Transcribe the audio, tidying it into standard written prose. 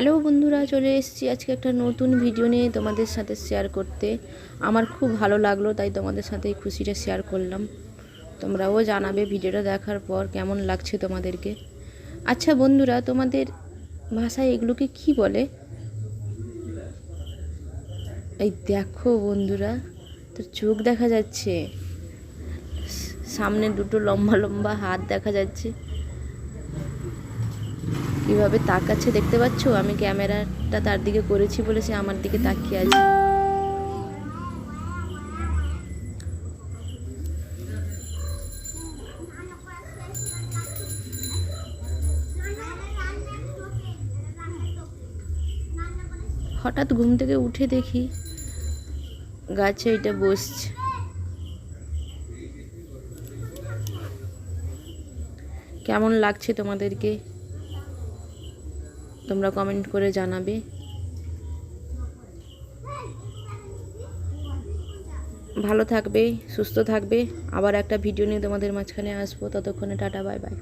Hello বন্ধুরা, চলে এসেছি আজকে একটা নতুন ভিডিও নিয়ে তোমাদের সাথে শেয়ার করতে। আমার খুব ভালো লাগলো, তাই তোমাদের সাথে এই খুশিটা শেয়ার করলাম। তোমরাও জানাবে ভিডিওটা দেখার পর কেমন লাগছে তোমাদেরকে। আচ্ছা বন্ধুরা, তোমাদের ভাষায় এগুলোকে কি বলে? এই দেখো বন্ধুরা, তোর চোখ দেখা যাচ্ছে, সামনে দুটো লম্বা লম্বা হাত দেখা যাচ্ছে, কীভাবে তাকাচ্ছে দেখতে পাচ্ছ? আমি ক্যামেরাটা তার দিকে করেছি বলে সে আমার দিকে তাকিয়ে আছে। হঠাৎ ঘুম থেকে উঠে দেখি গাছে এটা বসছে। কেমন লাগছে তোমাদেরকে তোমরা কমেন্ট করে জানাবে। ভালো থাকবে, সুস্থ থাকবে। আবার একটা ভিডিও নিয়ে তোমাদের মাঝখানে আসবো। ততক্ষণে টাটা, বাই বাই।